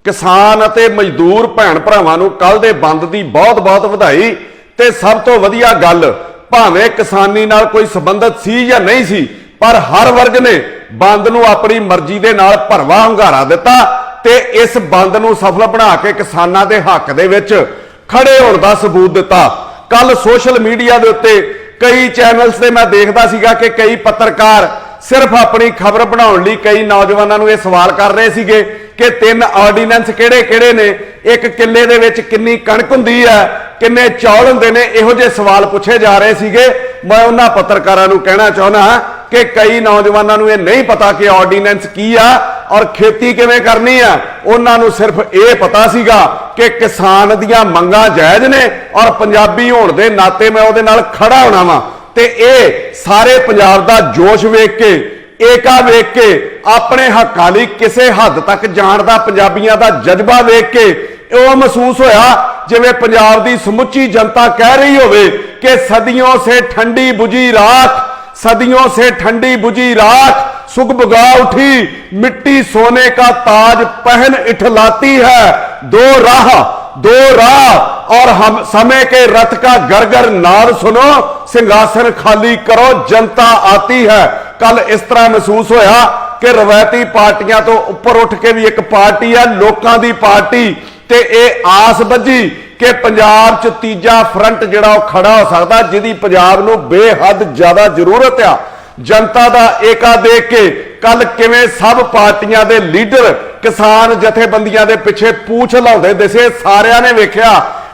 किसान ਅਤੇ मजदूर भैन भरावां नूं कल दे बंद दी बहुत बहुत ਵਧਾਈ। ते सब तो वधिया गल भावें किसानी नाल कोई संबंधित सी या नहीं सी, पर हर वर्ग ने बंद नूं अपनी मर्जी दे नाल भरवा हंगारा दिता ते इस बंद नूं सफल बना के किसानां दे हक दे विच खड़े होण दा सबूत दिता। कल सोशल मीडिया दे उत्ते कई चैनल्स ते मैं देखदा सीगा कि कई पत्रकार सिर्फ अपनी खबर बनाउण लई कई नौजवानों नूं इह सवाल कर रहे सीगे कि 3 ऑर्डीनेंस किहड़े-किहड़े ने, एक किले दे विच किन्नी कणक हुंदी है, किन्ने चौल हुंदे ने, इहो जिहे सवाल पूछे जा रहे सीगे। मैं उन्हां पत्रकारां नूं कहना चाहुंदा कि कई नौजवानों नूं इह नहीं पता कि ऑर्डीनेंस की आ और खेती किवें करनी आ। उन्हां नूं सिर्फ इह पता सीगा कि किसान दीआं मंगां जायज़ ने और पंजाबी होण दे नाते मैं उहदे नाल खड़ा होना वां ते इह सारे पंजाब दा जोश वेख के, एका वेख के, अपने हक्कां लई किसे हद तक जाण दा पंजाबियां दा जज्बा वेख के ਉਹ महसूस होया जिवें पंजाब दी समुची जनता कह रही होवे कि सदियों से ठंडी बुझी राख, सदियों से ठंडी बुझी राख सुगबुगा उठी, मिट्टी सोने का ताज पहन इठलाती है, दो राह और हम समय के रथ का गरगर नाद सुनो, सिंहासन खाली करो जनता आती है। कल इस तरह महसूस होया कि रवायती पार्टियां तो उपर उठ के भी एक पार्टी है लोकां दी पार्टी ते ये आस बझी कि पंजाब च तीजा फ्रंट जिहड़ा खड़ा हो सकदा जिहदी पंजाब नूं बेहद ज्यादा जरूरत आ। जनता दा एका देख के कल किवें सब पार्टियां दे लीडर किसान जथेबंदियां दे पिछे पूछ लाउंदे दिसे, सारियां ने वेखिया।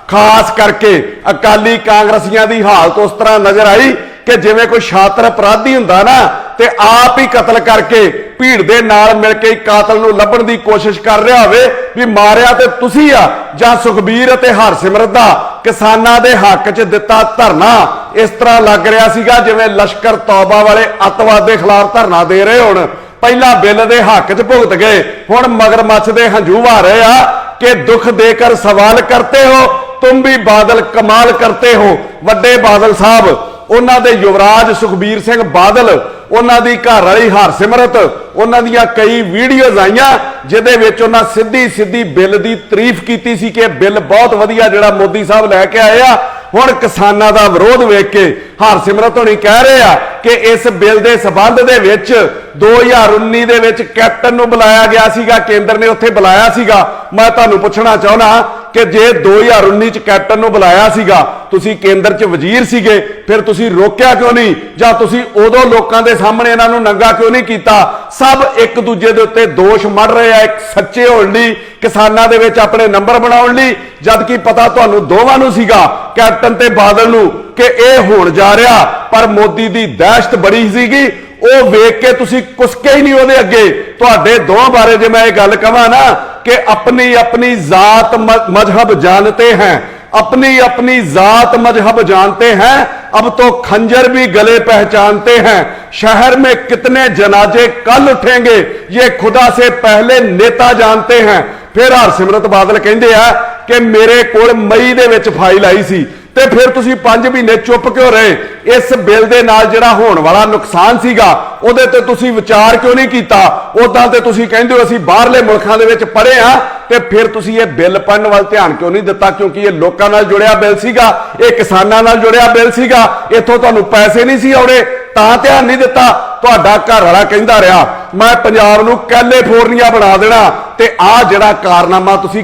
खास करके अकाली कांग्रेसियां दी हालत उस तरह नजर आई कि जिवें कोई शातिर अपराधी हुंदा ना ते आप ही कतल करके भीड़ दे नाल मिल के कातल नूं लभण दी कोशिश कर रहा होवे भी मारिया ते तुसीं आ जां सुखबीर ते हरसिमरत दा किसानां दे हक च दिता धरना। इस तरह लग रहा सीगा जिवें लश्कर तौबा वाले अतवाद दे खिलाफ धरना दे रहे होण। पहला बिल दे हक च भुगत गए, हुण मगरमच्छ दे हंझू वहा रहे आ कि दुख देकर सवाल करते हो, तुम भी बादल कमाल करते हो। वड्डे बादल साहब उन्हां दे युवराज सुखबीर सिंह बादल, उन्हां दी घरवाली हरसिमरत, उन्हां दियां कई वीडियोज़ आईयां जिहदे विच उन्हां सीधी सीधी बिल दी तारीफ कीती सी कि बिल बहुत वधिया जिहड़ा मोदी साहब लैके आए आ। हुण किसानां दा विरोध वेख के हरसिमरत होणी कह रहे आ कि इस बिल दे संबंध दे विच 2019 दे विच कैप्टन नूं बुलाया गया सीगा, केंद्र ने उत्थे बुलाया सीगा। मैं तुहानूं पुछना चाहुंदा कि जे 2019 च कैप्टन नूं बुलाया सीगा, तुसीं केंद्र च वजीर सीगे, फिर तुसीं रोकिया क्यों नहीं जां तुसीं उदों लोकां दे सामणे इन्हां नूं नंगा क्यों नहीं कीता? सब एक दूजे दे उत्ते दोष मढ़ रहे आ एक सच्चे होण लई, किसानां दे विच अपने नंबर बनाउण लई, जबकि पता तुहानूं दोवां नूं सीगा कैप्टन ते बादल नूं कि इह होण जा रिहा। पर मोदी दी दहशत बड़ी सीगी, ਉਹ ਵੇਖ के तुसी कुसके ही नहीं ਉਹਦੇ ਅੱਗੇ। ਤੁਹਾਡੇ ਦੋਵਾਂ बारे जे मैं ये गल कहां ना कि अपनी अपनी जात मजहब जानते हैं, अपनी अपनी जात मजहब जानते हैं, अब तो खंजर भी गले पहचानते हैं। शहर में कितने जनाजे कल उठेंगे ये खुदा से पहले नेता जानते हैं। फिर हरसिमरत बादल कहंदे आ कि मेरे कोल मई दे विच फाइल आई सी ते फिर तुसीं 5 महीने चुप क्यों रहे? इस बिल दे नाल जिहड़ा होण वाला नुकसान सीगा ਉਹਦੇ ਤੇ ਤੁਸੀਂ ਵਿਚਾਰ ਕਿਉਂ ਨਹੀਂ ਕੀਤਾ? ਉਦਾਂ ਤੇ ਤੁਸੀਂ ਕਹਿੰਦੇ ਹੋ ਅਸੀਂ ਬਾਹਰਲੇ ਮੁਲਕਾਂ ਦੇ ਵਿੱਚ ਪੜ੍ਹੇ ਆ ਤੇ ਫਿਰ ਤੁਸੀਂ ਇਹ ਬਿੱਲ ਪੜਨ ਵੱਲ ਧਿਆਨ ਕਿਉਂ ਨਹੀਂ ਦਿੱਤਾ? ਕਿਉਂਕਿ ਇਹ ਲੋਕਾਂ ਨਾਲ ਜੁੜਿਆ ਬਿੱਲ ਸੀਗਾ, ਇਹ ਕਿਸਾਨਾਂ ਨਾਲ ਜੁੜਿਆ ਬਿੱਲ ਸੀਗਾ, ਇੱਥੋਂ ਤੁਹਾਨੂੰ ਪੈਸੇ ਨਹੀਂ ਸੀ ਆਉਣੇ ਤਾਂ ਧਿਆਨ ਨਹੀਂ ਦਿੱਤਾ। ਤੁਹਾਡਾ ਘਰ ਵਾਲਾ ਕਹਿੰਦਾ ਰਿਹਾ ਮੈਂ ਪੰਜਾਬ ਨੂੰ ਕੈਲੀਫੋਰਨੀਆ ਬਣਾ ਦੇਣਾ ਤੇ ਆਹ ਜਿਹੜਾ ਕਾਰਨਾਮਾ ਤੁਸੀਂ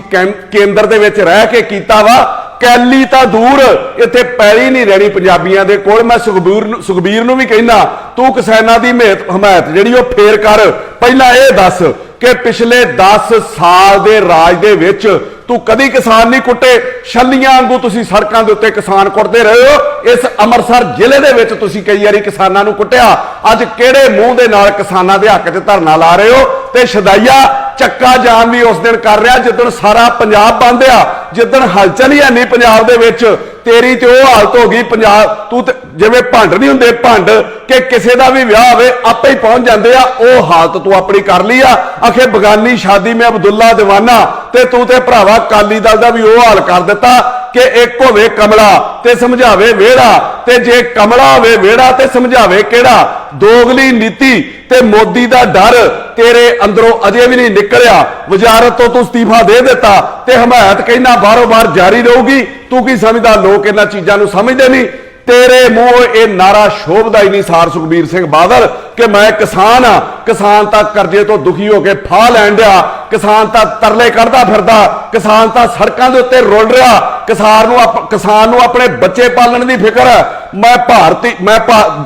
ਕੇਂਦਰ ਦੇ ਵਿੱਚ ਰਹਿ ਕੇ ਕੀਤਾ ਵਾ, कैली तो दूर इत्थे पैली नहीं रहनी पंजाबियों के कोल। मैं सुखबीर नूं भी कहना तू किसानां दी हमायत जिहड़ी ओह फेर कर। पहला ये दस कि पिछले 10 साल के राज दे विच तू कदी किसान नहीं कुटे? छल्लियां वांगू तुसीं सड़कां दे उत्ते किसान कुटदे रहे हो। इस अमृतसर जिले दे विच तुसीं कई वारी किसानां नूं कुटिया, अज किहड़े मूंह दे नाल किसानां दे हक च धरना ला रहे हो? ते शदाइया चक्का जाम भी उस दिन कर रहा जिदन सारा पंजाब बंद आ, जिदन हलचल ही नहीं पंजाब दे विच। तेरी तो वह हालत हो गई पंजाब तू जिवें भंड नहीं हुंदे भंड कि किसी का भी विआह होवे आपे ही पहुंच जाते आ, वह हालत तू अपनी कर ली आ। आखे बगानी शादी में अब्दुल्ला दीवाना ते तू ते भरावा अकाली दल का भी वह हाल कर दिता कि एक होवे कमला ते समझावे वेड़ा, ते जे कमला होवे वेड़ा ते समझावे केड़ा। दोगली नीति ते मोदी दा डर तेरे अंदरों अजे भी नहीं निकलिया, वजारत तो तू इस्तीफा दे दिता ते हमायत कहना बारों बार जारी रहूगी। तू की समझदा, लोग इन्हां चीज़ां नूं समझदे नहीं। तेरे मूंह ये नारा शोभदा ही नहीं सार सुखबीर सिंह बादल कि मैं किसान हाँ। किसान तां करजे तो दुखी होकर फाह लैण दिया, किसान तां तरले कढ़दा फिरदा, किसान तां सड़कों के उत्ते रुल रहा। किसान नूं अपने बच्चे पालण की फिक्र है। मैं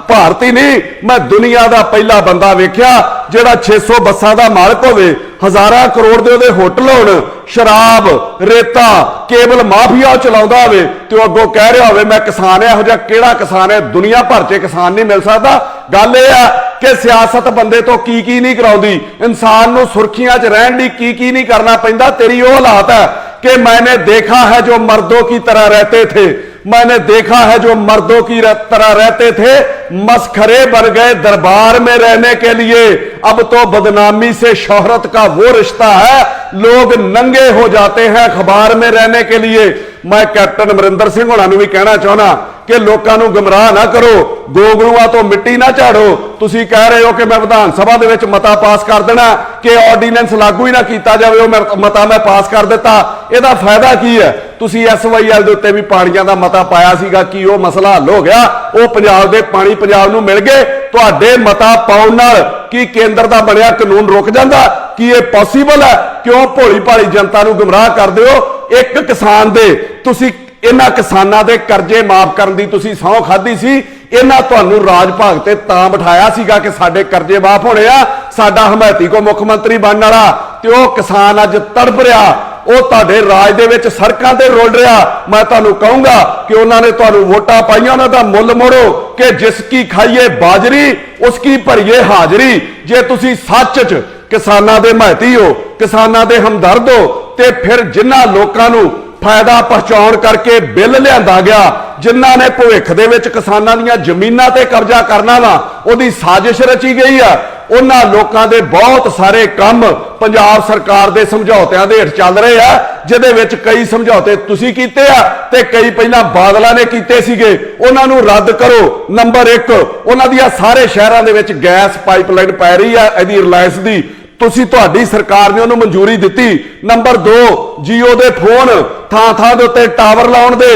भारती नहीं, मैं दुनिया का पहला बंदा वेख्या जिहड़ा 600 बसां दा मालक होवे, हज़ारां करोड़ दे उहदे होटल होण, शराब रेता केबल माफिया चलाउंदा होवे ते अगों कह रहा होवे मैं किसान है। इहो जिहा किहड़ा किसान है? दुनिया भर च किसान नहीं मिल सकता। गल यह है कि सियासत बंदे तो की नहीं कराउंदी, इंसान नूं सुर्खियां च रहण लई की नहीं करना पैंदा। तेरी वो हालात है कि मैंने देखा है जो मर्दों की तरह रहते थे, मैंने देखा है जो मर्दों की तरह रहते थे, मस्खरे बन गए दरबार में रहने के लिए। अब तो बदनामी से शोहरत का वो रिश्ता है, लोग नंगे हो जाते हैं अखबार में रहने के लिए। मैं कैप्टन अमरिंदर सिंह होना भी कहना चाहना कि लोगों को गुमराह ना करो, गोगलूआं तो मिट्टी ना झाड़ो। तुसी कह रहे हो कि मैं विधान सभा दे विच मता पास कर देना कि ऑर्डीनेंस लागू ही ना किया जाए, वो मता मैं पास कर दिता। ਇਹਦਾ फायदा की है? तुसी SYL ਦੇ ਉੱਤੇ भी पानियां ਦਾ मता पाया सीगा, कि वो मसला हल हो गया? वो पंजाब दे पानी पंजाब नूं मिल गए। तुहाडे मता पाउण नाल की केंद्र दा बनिया कानून रुक जांदा? कि ये पॉसीबल है? क्यों भोली भाली जनता नूं गुमराह करदे हो? एक किसान दे तुसी इन्हां किसानां दे करजे माफ करन दी तुसी सौं खाधी सी, इन्हां तुहानूं राज भाग ते तां बिठाया सीगा कि साडे करजे माफ होणे आ, साडा हमायती को मुख मंत्री बनन वाला। ते ओह किसान अज तड़प रहा, ਉਹ ਤੁਹਾਡੇ ਰਾਜ ਦੇ ਵਿੱਚ ਸੜਕਾਂ ਤੇ ਰੁਲ ਰਿਹਾ। ਮੈਂ ਤੁਹਾਨੂੰ ਕਹੂੰਗਾ ਕਿ ਉਹਨਾਂ ਨੇ ਤੁਹਾਨੂੰ ਵੋਟਾਂ ਪਾਈਆਂ, ਉਹਨਾਂ ਦਾ ਮੁੱਲ ਮੋੜੋ ਕਿ ਜਿਸ ਕੀ ਖਾਈਏ ਬਾਜਰੀ ਉਸ ਕੀ ਭਰੀਏ ਹਾਜ਼ਰੀ। ਜੇ ਤੁਸੀਂ ਸੱਚ 'ਚ ਕਿਸਾਨਾਂ ਦੇ ਹਮਾਇਤੀ ਹੋ, ਕਿਸਾਨਾਂ ਦੇ ਹਮਦਰਦ ਹੋ, ਤੇ ਫਿਰ ਜਿਨ੍ਹਾਂ ਲੋਕਾਂ ਨੂੰ फायदा पहुंचाउण करके बिल लियांदा गया, जिन्हां ने भविख दे विच किसानां दीयां जमीनां ते कब्जा करना वा, उहदी साजिश रची गई है। उन्हां लोकां दे बहुत सारे काम पंजाब सरकार दे समझौतिਆਂ ਦੇ ਹੇਠ ਚੱਲ ਰਹੇ ਆ, ਜਿਹਦੇ ਵਿੱਚ कई समझौते तुसीं कीते आ ते कई ਪਹਿਲਾਂ ਬਾਦਲਾਂ ने कीते सीगे। उन्हां नूं रद्द करो। नंबर 1 उन्हां दीयां सारे शहरां दे विच गैस पाइपलाइन पै रही है, इहदी रिलायंस दी तुसी तुहाडी सरकार ने उन्होंने मंजूरी दी। नंबर 2 जियो दे फोन थां दे उत्ते टावर लाउण दे,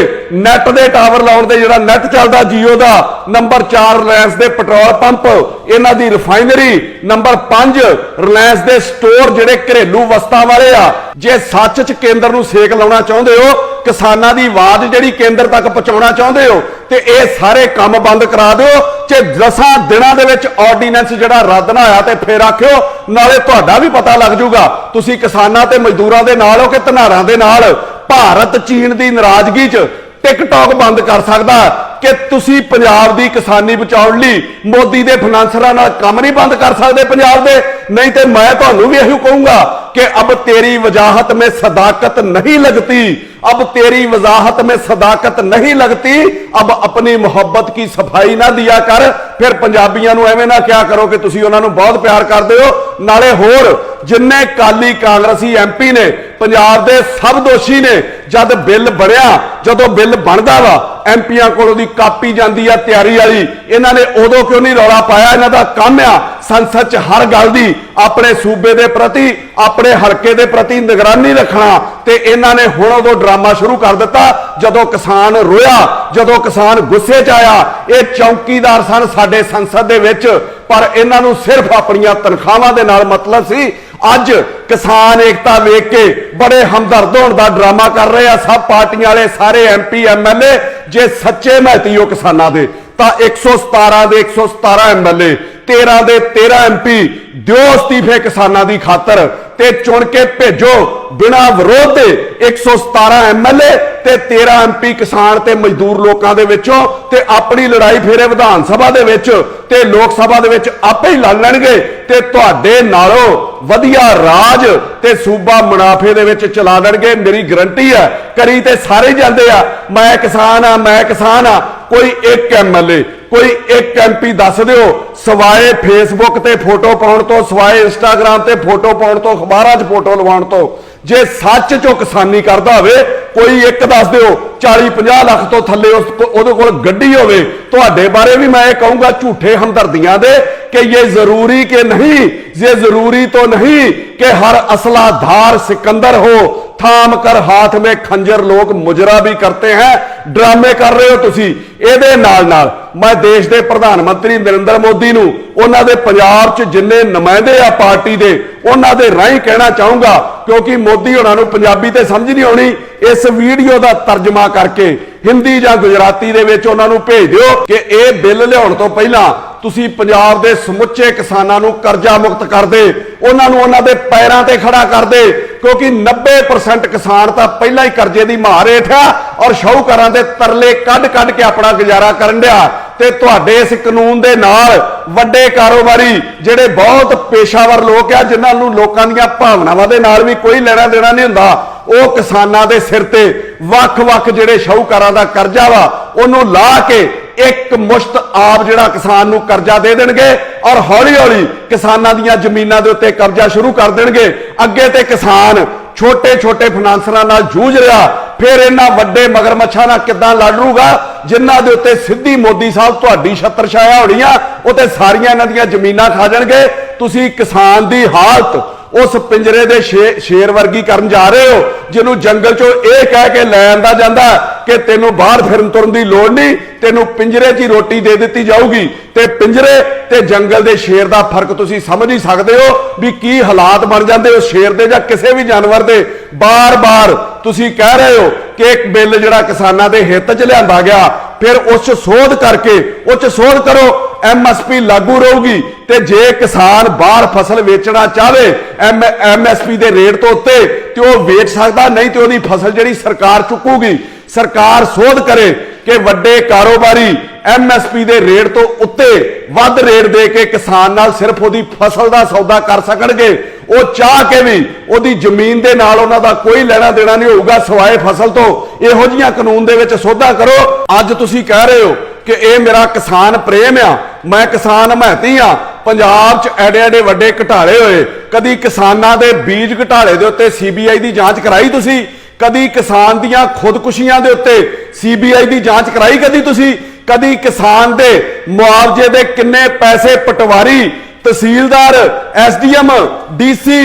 नैट दे टावर लाउण दे, जिहड़ा नैट चलदा जियो दा। नंबर 4 रिलायंस दे पेट्रोल पंप, इन्हां दी रिफाइनरी। नंबर 5 रिलायंस दे स्टोर जिहड़े घरेलू वस्तां वाले आ। जे सच च केंद्र नूं सेक लाउणा चाहुंदे हो, किसानां दी आवाज़ जिहड़ी केंद्र तक पहुंचाउणा चाहुंदे हो, ते ये सारे काम बंद करा दिओ। जे 10 दिनां दे विच ऑर्डीनेंस जिहड़ा रद्द ना होया ते फिर आखिओ, नाले तुहाडा भी पता लग जूगा तुसीं किसानां ते मजदूरां दे नाल हो कि धनारां दे नाल। भारत चीन की नाराजगी च टिकटॉक बंद कर सकता कि तुसी पंजाब की किसानी बचाउण लई मोदी के फाइनेंसरां नाल काम नहीं बंद कर सकते पंजाब दे। नहीं तो मैं तुहानूं भी यही कहूँगा कि अब तेरी वजाहत में सदाकत नहीं लगती, अब तेरी वजाहत में सदाकत नहीं लगती। अब अपनी मोहब्बत की सफाई ना दिया कर, फिर पंजाबियों नूं एवें ना क्या करो कि तुसीं उन्हां नूं बहुत प्यार करदे हो। नाले होर जिन्ने काली कांग्रेसी MP ने पंजाब दे सब दोषी ने, जद बिल बनया, जदों बिल बनदा वा MPआं कोलों दी कापी जांदी आ तैयारी वाली, इन्हां ने उदों क्यों नहीं रौला पाया? इन्हां दा काम आ संसद च हर गल दी अपने सूबे दे प्रति, अपने हलके दे प्रति निगरानी रखना। ते इन्हां ने हुण उदों ड्रामा शुरू कर दिता जदों किसान रोया, जदों किसान गुस्से च आया। ये चौकीदार सन साडे संसद दे विच, पर इन्हां नूं सिर्फ अपणियां तनखावां दे नाल मतलब सी। अज किसान एकता वेख के बड़े हमदर्द होने का ड्रामा कर रहे हैं सब पार्टियां वाले, सारे MP MLA। जे सच्चे महती हो किसानां दे तां 117 दे 117 MLA, 13 दे 13 MP दिओ इस्तीफे किसानां दी खातर ते चुन के भेजो बिना विरोध दे 117 MLA ते 13 MP किसान ते मजदूर लोकां दे विचों, ते अपनी लड़ाई फेरे विधान सभा दे विच ते लोक सभा दे विच आपे ही लड़ लैणगे ते तुहाडे नालों वधिया राज ते सूबा मुनाफे दे विच चला लैणगे। मेरी गारंटी है। करी ते सारे जांदे आ मैं किसान आ, मैं किसान आ। कोई एक MLA, कोई एक MP दस दिओ सवाए फेसबुक ते फोटो पाउण तो, सवाए इंस्टाग्राम ते फोटो पाउण तो, अखबारां 'च फोटो लवाउण तो, जे सच चो किसानी करता होवे कोई एक दस दिओ 40-50 लाख तो थले उहदे कोल गड्डी होवे। तुहाडे बारे भी मैं कहूंगा झूठे हमदर्दियां दे कि ये जरूरी के नहीं, ये जरूरी तो नहीं कि हर असलाधार सिकंदर हो, थाम कर हाथ में खंजर लोग मुजरा भी करते हैं। ड्रामे कर रहे हो तुसी। ਇਹਦੇ ਨਾਲ मैं देश के प्रधानमंत्री नरेंद्र मोदी नूं उन्हां दे पंजाब च जिन्ने नुमाइंदे आ पार्टी दे उन्हां दे राहीं कहना चाहूंगा, क्योंकि मोदी हुणां नूं पंजाबी ते समझ नहीं आउणी, इस वीडियो का तर्जमा करके हिंदी या गुजराती दे विच उन्हां नूं भेज दिओ कि इह बिल लिआउण तो पहिलां तुसी पंजाब दे समुचे किसानां नूं करजा मुक्त कर दे, उन्हां नूं उन्हां दे पैरां ते खड़ा कर दे, क्योंकि 90% किसान तां पहिलां ही करजे दी मार हेठ आ और शाहूकारां दे तरले कढ के अपना गुजारा करन दिया। ते तुहाडे इस कानून दे नाल वड्डे कारोबारी जिहड़े बहुत पेशावर लोग आ जिन्हां नूं लोकां दीआं भावनावां दे नाल भी कोई लेना देना नहीं हुंदा, ਉਹ किसानां दे सिर ते ਵੱਖ-ਵੱਖ ਜਿਹੜੇ ਸ਼ਾਹੂਕਾਰਾਂ ਦਾ ਕਰਜ਼ਾ ਵਾ ਉਹਨੂੰ ਲਾ ਕੇ ਇੱਕ ਮੁਸ਼ਤ ਆਪ ਜਿਹੜਾ ਕਿਸਾਨ ਨੂੰ ਕਰਜ਼ਾ ਦੇ ਦੇਣਗੇ ਔਰ ਹੌਲੀ-ਹੌਲੀ ਕਿਸਾਨਾਂ ਦੀਆਂ ਜ਼ਮੀਨਾਂ ਦੇ ਉੱਤੇ ਕਬਜ਼ਾ ਸ਼ੁਰੂ ਕਰ ਦੇਣਗੇ। ਅੱਗੇ ਤੇ ਕਿਸਾਨ ਛੋਟੇ-ਛੋਟੇ ਫਾਈਨਾਂਸਰਾਂ ਨਾਲ ਜੂਝ ਰਿਹਾ, ਫਿਰ ਇਹਨਾਂ ਵੱਡੇ ਮਗਰਮੱਛਾਂ ਨਾਲ ਕਿੱਦਾਂ ਲੜ ਲੂਗਾ ਜਿਨ੍ਹਾਂ ਦੇ ਉੱਤੇ ਸਿੱਧੀ ਮੋਦੀ ਸਾਹਿਬ ਤੁਹਾਡੀ ਛੱਤਰ ਛਾਇਆ ਹੋਣੀ ਆ, ਉਹ ਤੇ ਸਾਰੀਆਂ ਇਹਨਾਂ ਦੀਆਂ ਜ਼ਮੀਨਾਂ ਖਾ ਜਾਣਗੇ। ਤੁਸੀਂ ਕਿਸਾਨ ਦੀ ਹਾਲਤ उस पिंजरे दे शेर वर्गी करन जा रहे हो, जिन्हों जंगल चो यह कह के लै आंदा जांदा कि तेनों बाहर फिरन तुरन की लोड़ नहीं, तेनों पिंजरे च ही रोटी दे दी जाऊगी। ते पिंजरे ते जंगल दे शेर का फर्क तुसी समझ ही सकते हो भी की हालात बन जाते हो शेर दे या किसी भी जानवर दे। बार बार तुसी कह रहे हो कि एक बिल जिहड़ा किसानां दे हित च लिआंदा गया, फिर उस सोध करके उस सोध करो, MSP लागू रहूगी। ते जे किसान बाहर फसल बेचना चाहे MSP दे रेट तो उत्ते ते वो बेच सकता, नहीं तो उसकी फसल जिहड़ी सरकार चुकूगी। सरकार सोध करे कि वड्डे कारोबारी MSP दे रेट तो उत्ते वध रेट दे के किसान नाल सिर्फ उसकी फसल का सौदा कर सकणगे। वो चाह के भी उसकी जमीन दे नाल उन्हां दा कोई लेना देना नहीं होगा सिवाए फसल तो। इहो जिहियां कानून दे विच सोधा करो। अज तुसीं कह रहे हो कि यह मेरा किसान प्रेम आ, मैं किसान महती हाँ। पंजाब च एडे एडे वड्डे घटाले होए, कदी किसानां दे बीज घटाले दे उत्ते CBI दी जांच कराई तुसीं? कदी किसान दियां खुदकुशियां दे उत्ते CBI दी जांच कराई कदी तुसीं? कदी किसान दे मुआवजे दे किन्ने पैसे पटवारी तहसीलदार SDM DC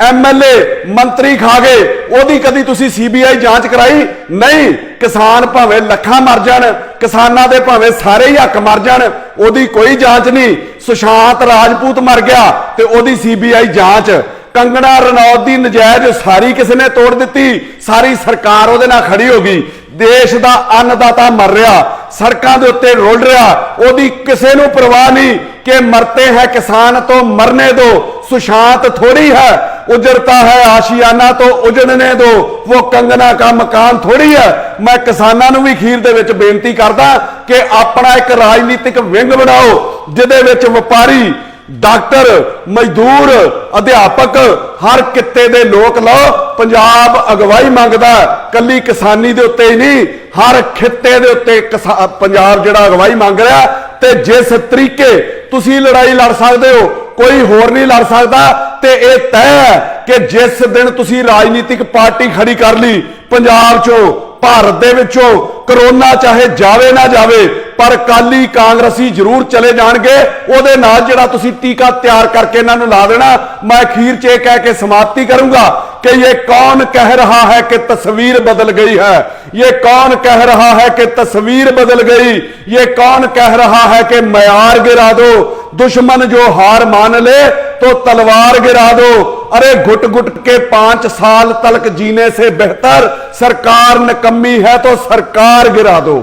MLA मंत्री खा गए, ओदी कदी तुसी CBI जांच कराई? नहीं। किसान भावें लखां मर जाण, किसानां दे भावें सारे ही हक मर जाण, ओदी कोई जांच नहीं। सुशांत राजपूत मर गया ते ओदी CBI जांच। कंगना रनौत दी नजायज सारी किसी ने तोड़ दी, सारी सरकार उहदे नाल खड़ी हो गई। देश का अन्नदाता मर रहा, सड़कों के उत्ते रुल रहा, ओदी किसी नूं परवाह नहीं कि मरते हैं किसान तो मरने दो। सुशांत थोड़ी है, उजड़ता है आशियाना तो उजड़ने दो, वो कंगना का मकान थोड़ी है। मैं किसानों नूं भी खीर दे विच बेनती करदा कि अपना एक राजनीतिक विंग बनाओ जिहदे विच व्यापारी, डॉक्टर, मजदूर, अध्यापक हर किते दे लोक लो। पंजाब अगवाई मंगदा कली किसानी दे उत्ते ही नहीं, हर खिते दे उत्ते पंजाब जिहड़ा अगवाई मंग रहा। ते जिस तरीके तुसी लड़ाई लड़ सकते हो कोई होर नहीं लड़ सकता। ते ये तय है कि जिस दिन तुसी राजनीतिक पार्टी खड़ी कर ली पंजाब चो, भारत दे विचों करोना चाहे जावे ना जावे पर काली कांग्रेसी जरूर चले जाणगे। ओदे नाल जिहड़ा तुसी टीका तैयार करके इन्हां नूं ला देना। मैं अखीर च कह के समाप्ति करूंगा कि ये कौन कह रहा है कि तस्वीर बदल गई है, ये कौन कह रहा है कि तस्वीर बदल गई, ये कौन कह रहा है कि मयार गिरा दो। दुश्मन जो हार मान ले तो तलवार गिरा दो। अरे घुट घुट के 5 साल तक जीने से बेहतर सरकार निकम्मी है तो सरकार गिरा दो।